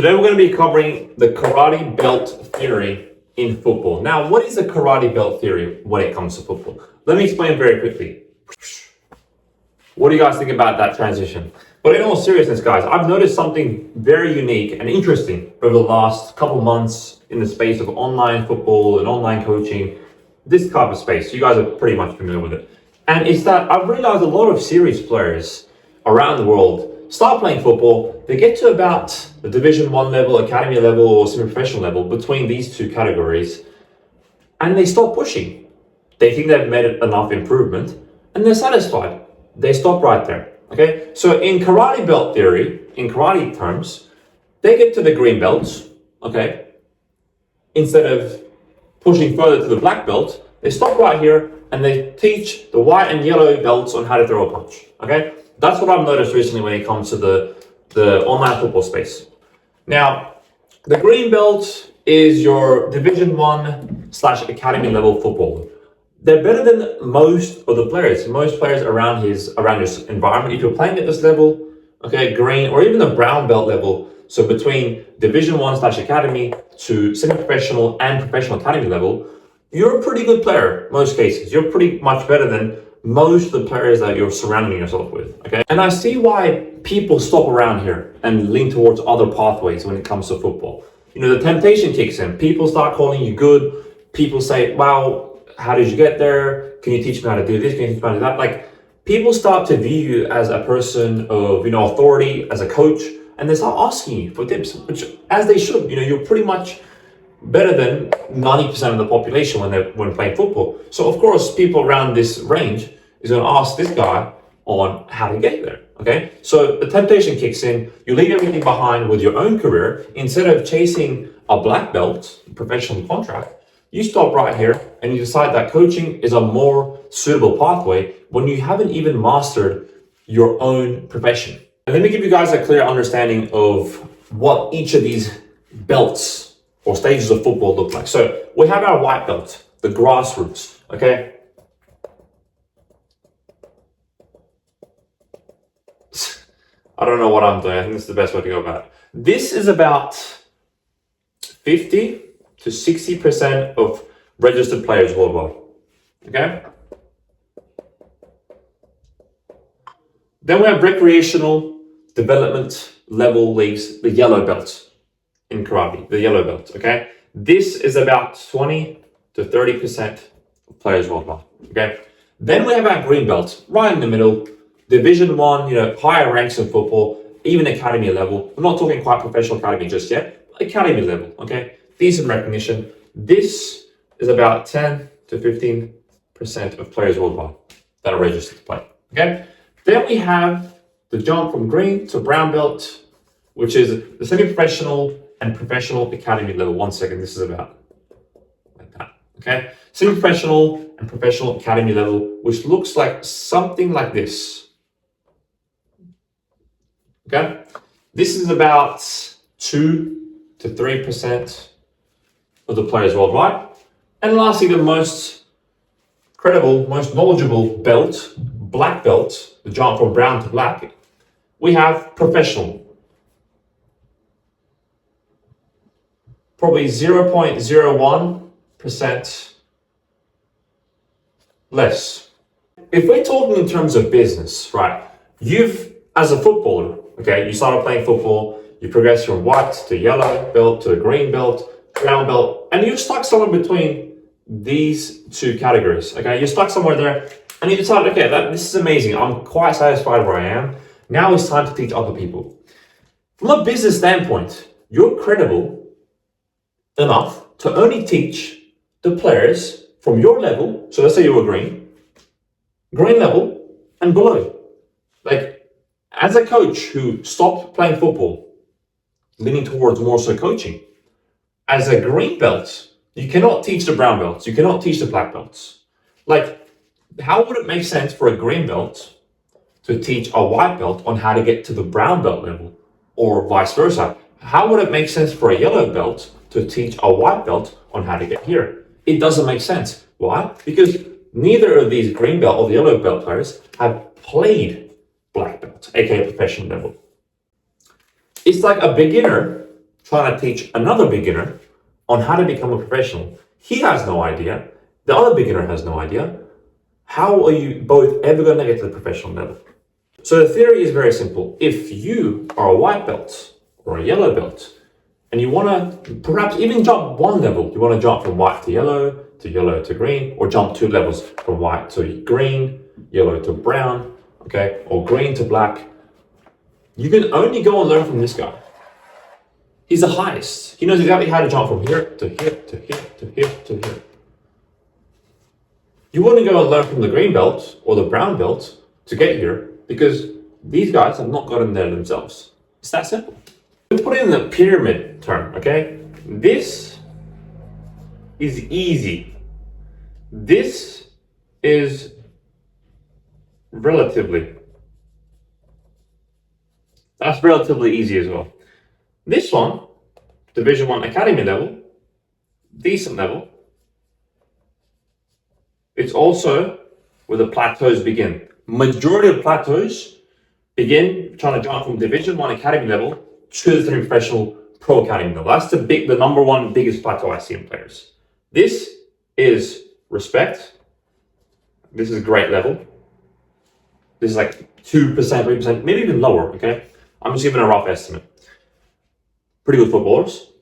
Today we're going to be covering the karate belt theory in football. Now, what is the karate belt theory when it comes to football? Let me explain very quickly. What do you guys think about that transition? But in all seriousness, guys, I've noticed something very unique and interesting over the last couple months in the space of online football and online coaching, this type of space. You guys are pretty much familiar with it. And it's that I've realized a lot of serious players around the world start playing football, they get to about the Division 1 level, academy level, or semi-professional level, between these two categories, and they stop pushing. They think they've made enough improvement, and they're satisfied. They stop right there, okay? So in karate belt theory, in karate terms, they get to the green belts, okay? Instead of pushing further to the black belt, they stop right here, and they teach the white and yellow belts on how to throw a punch, okay? That's what I've noticed recently when it comes to the online football space. Now, the green belt is your Division 1/academy level footballer. They're better than most of the players. Most players around this environment. If you're playing at this level, okay, green or even the brown belt level, so between Division 1/academy to semi-professional and professional academy level, you're a pretty good player. Most cases, you're pretty much better than most of the players that you're surrounding yourself with, okay? And I see why people stop around here and lean towards other pathways when it comes to football. You know, the temptation kicks in. People start calling you good. People say, wow, how did you get there? Can you teach me how to do this? Can you teach me how to do that? Like, people start to view you as a person of, authority, as a coach, and they start asking you for tips, which, as they should, you're pretty much better than 90% of the population when playing football. So of course, people around this range is going to ask this guy on how to get there. Okay, so the temptation kicks in. You leave everything behind with your own career. Instead of chasing a black belt professional contract, you stop right here and you decide that coaching is a more suitable pathway when you haven't even mastered your own profession. And let me give you guys a clear understanding of what each of these belts or stages of football look like. So we have our white belt, the grassroots, okay? I don't know what I'm doing. I think this is the best way to go about it. This is about 50 to 60% of registered players worldwide, okay? Then we have recreational development level leagues, the yellow belts. In karate, the yellow belt, okay? This is about 20 to 30% of players worldwide, okay? Then we have our green belt, right in the middle, Division 1, higher ranks in football, even academy level. I'm not talking quite professional academy just yet, academy level, okay? Decent recognition. This is about 10 to 15% of players worldwide that are registered to play, okay? Then we have the jump from green to brown belt, which is the semi-professional and professional academy level. One second, this is about like that, okay? Semi-professional and professional academy level, which looks like something like this, okay? This is about 2 to 3% of the players worldwide. And lastly, the most credible, most knowledgeable belt, black belt, the jump from brown to black, we have professional. Probably 0.01% less. If we're talking in terms of business, right? As a footballer, okay, you started playing football, you progress from white to yellow belt to green belt, brown belt, and you're stuck somewhere between these two categories, okay? You're stuck somewhere there, and you decide, okay, this is amazing. I'm quite satisfied where I am. Now it's time to teach other people. From a business standpoint, you're credible enough to only teach the players from your level, so let's say you were green level and below. Like, as a coach who stopped playing football, leaning towards more so coaching, as a green belt, you cannot teach the brown belts, you cannot teach the black belts. Like, how would it make sense for a green belt to teach a white belt on how to get to the brown belt level, or vice versa? How would it make sense for a yellow belt to teach a white belt on how to get here? It doesn't make sense. Why? Because neither of these green belt or the yellow belt players have played black belt, aka professional level. It's like a beginner trying to teach another beginner on how to become a professional. He has no idea. The other beginner has no idea. How are you both ever going to get to the professional level? So the theory is very simple. If you are a white belt or a yellow belt, and you want to perhaps even jump one level, you want to jump from white to yellow to green, or jump 2 levels from white to green, yellow to brown, okay, or green to black, you can only go and learn from this guy. He's the highest. He knows exactly how to jump from here to here to here to here to here. You want to go and learn from the green belt or the brown belt to get here, because these guys have not gotten there themselves. It's that simple. We put it in the pyramid term, okay? This is easy. This is relatively. That's relatively easy as well. This one, Division 1 Academy level, decent level. It's also where the plateaus begin. Majority of plateaus begin trying to jump from Division 1 Academy level to the professional pro academy level. That's the number one biggest plateau I see in players. This is respect. This is a great level. This is like 2%, 3%, maybe even lower, okay? I'm just giving a rough estimate. Pretty good footballers.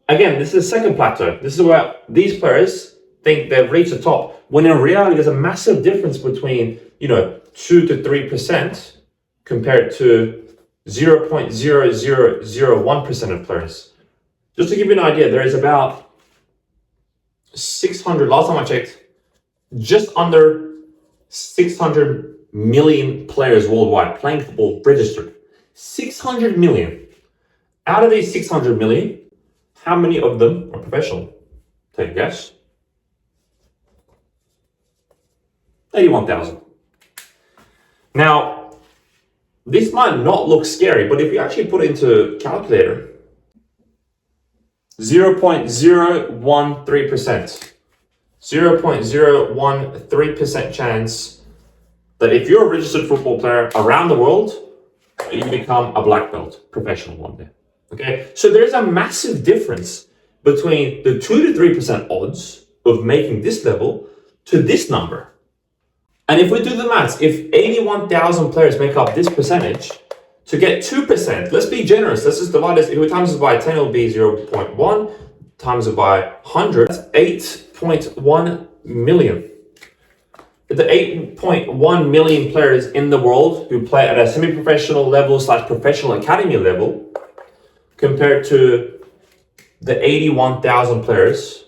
Again, this is the second plateau. This is where these players think they've reached the top, when in reality there's a massive difference between 2 to 3% compared to 0.0001% of players. Just to give you an idea, there is about 600, last time I checked, just under 600 million players worldwide playing football registered. 600 million. Out of these 600 million, how many of them are professional? Take a guess. 81,000. Now, this might not look scary, but if you actually put it into a calculator, 0.013%. 0.013% chance that if you're a registered football player around the world, you become a black belt professional one day. Okay, so there's a massive difference between the 2 to 3% odds of making this level to this number. And if we do the maths, if 81,000 players make up this percentage, to get 2%, let's be generous, let's just divide this, if we times it by 10, it'll be 0.1, times it by 100, that's 8.1 million. The 8.1 million players in the world who play at a semi-professional level / professional academy level, compared to the 81,000 players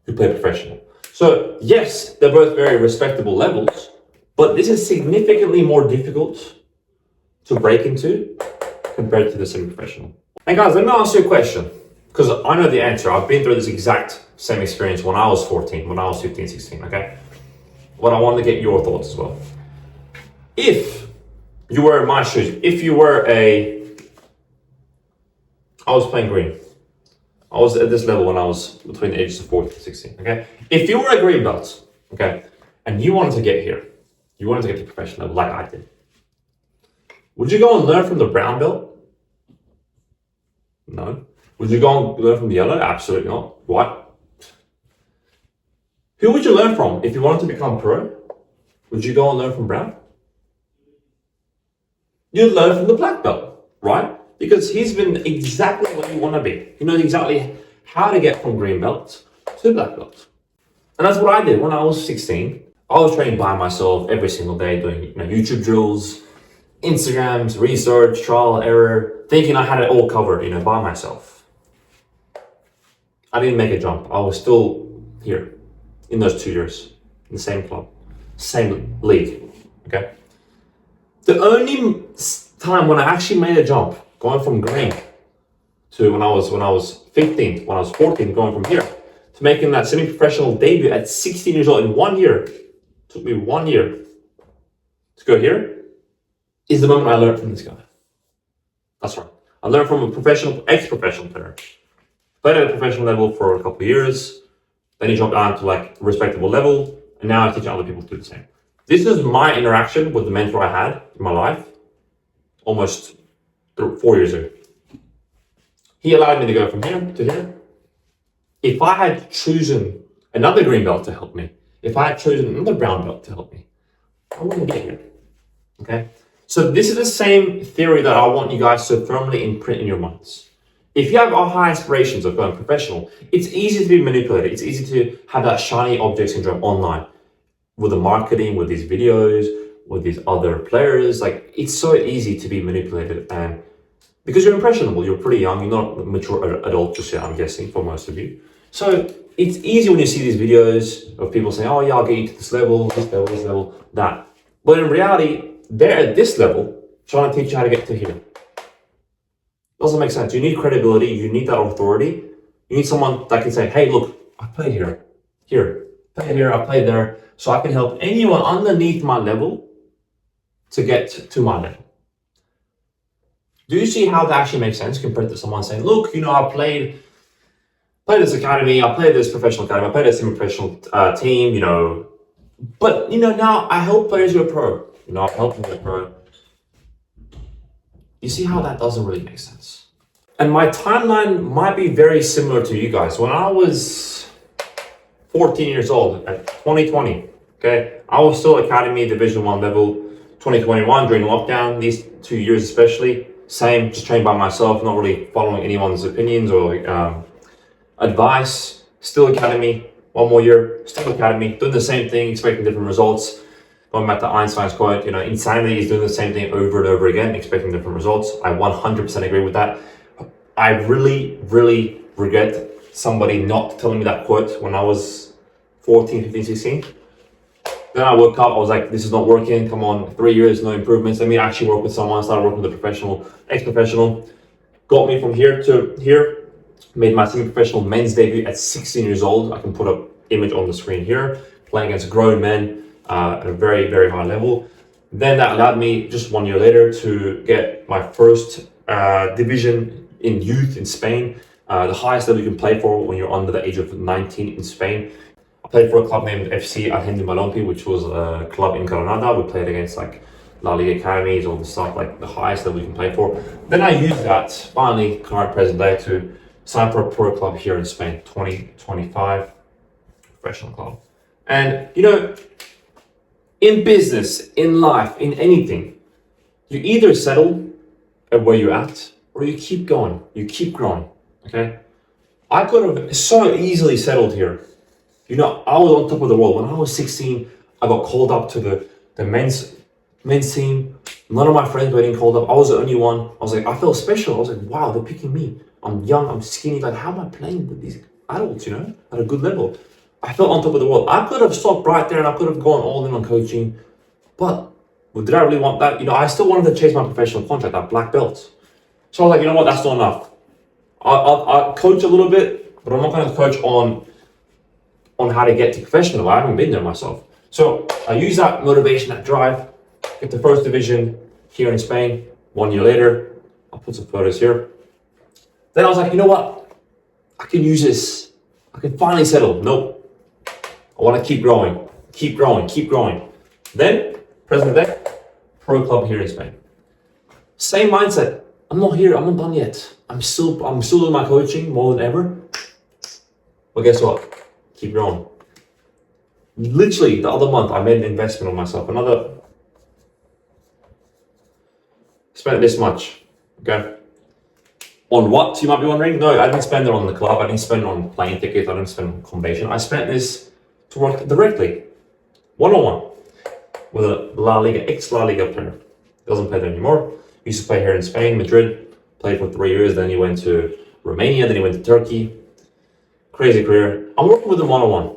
who play professional. So yes, they're both very respectable levels, but this is significantly more difficult to break into compared to the semi-professional. And guys, let me ask you a question, because I know the answer. I've been through this exact same experience when I was 14, when I was 15, 16, okay? But I want to get your thoughts as well. If you were in my shoes, if you were I was playing green. I was at this level when I was between the ages of 14 and 16, okay? If you were a green belt, okay, and you wanted to get here, you wanted to get to professional level like I did, would you go and learn from the brown belt? No. Would you go and learn from the yellow? Absolutely not. Why? Who would you learn from if you wanted to become pro? Would you go and learn from brown? You'd learn from the black belt, right? Because he's been exactly what you want to be. He knows exactly how to get from green belt to black belt. And that's what I did when I was 16. I was training by myself every single day, doing YouTube drills, Instagrams, research, trial, error, thinking I had it all covered, by myself. I didn't make a jump. I was still here in those 2 years, in the same club, same league, okay? The only time when I actually made a jump, going from green to when I was 15, when I was 14, going from here to making that semi-professional debut at 16 years old in 1 year, took me 1 year to go here, is the moment I learned from this guy. That's right. I learned from a ex-professional player. Played at a professional level for a couple of years, then he dropped down to a respectable level, and now I teach other people to do the same. This is my interaction with the mentor I had in my life almost 4 years ago. He allowed me to go from here to here. If I had chosen another green belt to help me, if I had chosen another brown belt to help me, I wouldn't be here. Okay? So this is the same theory that I want you guys to firmly imprint in your minds. If you have high aspirations of going professional, it's easy to be manipulated. It's easy to have that shiny object syndrome online with the marketing, with these videos, with these other players. Like, it's so easy to be manipulated, and because you're impressionable, you're pretty young, you're not a mature adult just yet, I'm guessing, for most of you. So it's easy when you see these videos of people saying, oh yeah, I'll get you to this level, this level, this level, that. But in reality, they're at this level trying to teach you how to get to here. Doesn't make sense. You need credibility, you need that authority. You need someone that can say, hey, look, I played here, I played there, so I can help anyone underneath my level to get to my level. Do you see how that actually makes sense compared to someone saying, look, I played this academy, I played this professional academy, I played this semi-professional team, but, now I help players who are pro. I help them get pro. You see how that doesn't really make sense? And my timeline might be very similar to you guys. When I was 14 years old, at 2020, okay, I was still Academy Division 1 level. 2021 during lockdown, these 2 years especially, same, just trained by myself, not really following anyone's opinions or advice. Still Academy, 1 more year, still Academy, doing the same thing, expecting different results. Going back to Einstein's quote, insanity is doing the same thing over and over again, expecting different results. I 100% agree with that. I really, really regret somebody not telling me that quote when I was 14, 15, 16. Then I woke up, I was like, this is not working, come on, 3 years, no improvements. Let me actually work with someone, started working with a professional, ex-professional. Got me from here to here, made my semi-professional men's debut at 16 years old. I can put up image on the screen here, playing against grown men at a very, very high level. Then that allowed me just 1 year later to get my first division in youth in Spain, the highest level you can play for when you're under the age of 19 in Spain. I played for a club named FC Argenti Malompi, which was a club in Granada. We played against like La Liga academies, all the stuff, like the highest level you can play for. Then I used that, finally, current present day, to sign for a pro club here in Spain, 2025 professional club. And in business, in life, in anything, you either settle at where you're at or you keep going, you keep growing, okay? I could have so easily settled here. I was on top of the world. When I was 16, I got called up to the men's team. None of my friends were getting called up. I was the only one. I was like, I felt special. I was like, wow, they're picking me. I'm young, I'm skinny. Like, how am I playing with these adults, at a good level? I felt on top of the world. I could have stopped right there and I could have gone all in on coaching. But did I really want that? I still wanted to chase my professional contract, that black belt. So I was like, that's not enough. I'll coach a little bit, but I'm not going to coach on how to get to professional. I haven't been there myself. So I use that motivation, that drive, get the first division here in Spain. 1 year later, I'll put some photos here. Then I was like, what? I can use this. I can finally settle. Nope. I want to keep growing, keep growing, keep growing. Then, present day, pro club here in Spain. Same mindset. I'm not here. I'm not done yet. I'm still doing my coaching more than ever. But guess what? Keep growing. Literally, the other month, I made an investment on myself. Spent this much. Okay. On what, you might be wondering? No, I didn't spend it on the club. I didn't spend it on plane tickets. I didn't spend it on accommodation. I spent this to work directly, one-on-one, with a La Liga, ex-La Liga player. Doesn't play there anymore. Used to play here in Spain, Madrid. Played for 3 years. Then he went to Romania. Then he went to Turkey. Crazy career. I'm working with him one-on-one.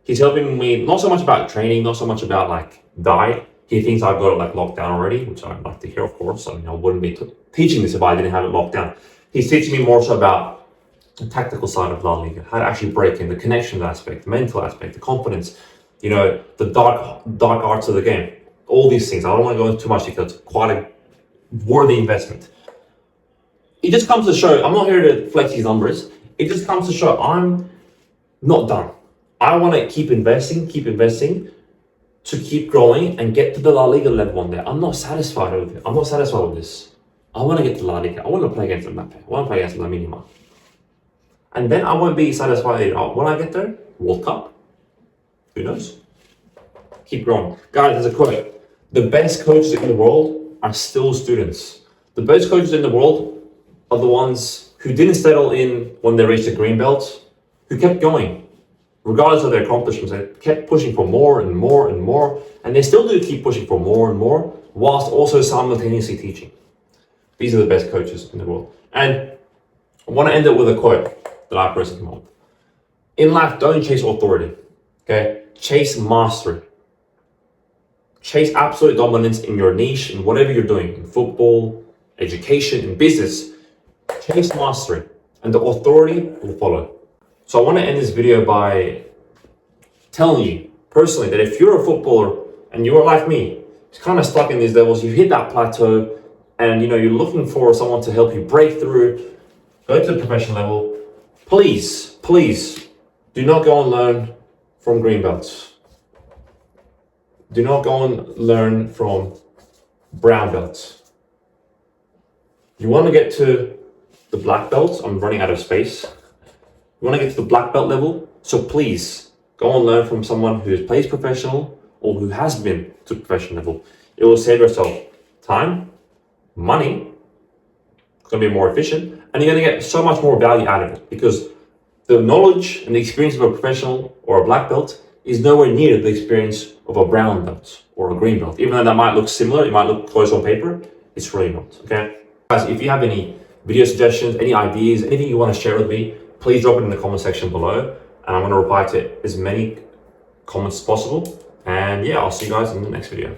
He's helping me not so much about training, not so much about diet. He thinks I've got it locked down already, which I'd like to hear, of course. I wouldn't be teaching this if I didn't have it locked down. He's teaching me more so about the tactical side of La Liga, how to actually break in, the connection aspect, the mental aspect, the confidence, the dark arts of the game. All these things. I don't want to go into too much detail. It's quite a worthy investment. It just comes to show, I'm not here to flex these numbers. It just comes to show I'm not done. I want to keep investing to keep growing and get to the La Liga level one day. I'm not satisfied with it. I'm not satisfied with this. I want to get to La Liga. I want to play against Mbappe. I want to play against Lamine Yamal. And then I won't be satisfied. When I get there, World Cup. Who knows? Keep growing. Guys, there's a quote. The best coaches in the world are still students. The best coaches in the world are the ones who didn't settle in when they reached the green belt, who kept going. Regardless of their accomplishments, they kept pushing for more and more and more. And they still do keep pushing for more and more, whilst also simultaneously teaching. These are the best coaches in the world. And I want to end it with a quote that I personally come up with. In life, don't chase authority. Okay? Chase mastery. Chase absolute dominance in your niche, in whatever you're doing, in football, education, in business. Chase mastery, and the authority will follow. So I want to end this video by telling you personally that if you're a footballer and you're like me, it's kind of stuck in these levels, you've hit that plateau, and you're looking for someone to help you break through, go to the professional level, please do not go and learn from green belts. Do not go and learn from brown belts. You want to get to the black belts. I'm running out of space. You want to get to the black belt level, so please go and learn from someone who plays professional or who has been to professional level. It will save yourself time, money, it's going to be more efficient, and you're going to get so much more value out of it, because the knowledge and the experience of a professional or a black belt is nowhere near the experience of a brown belt or a green belt. Even though that might look similar, it might look close on paper, it's really not, okay? Guys, if you have any video suggestions, any ideas, anything you want to share with me, please drop it in the comment section below, and I'm going to reply to as many comments as possible. And yeah, I'll see you guys in the next video.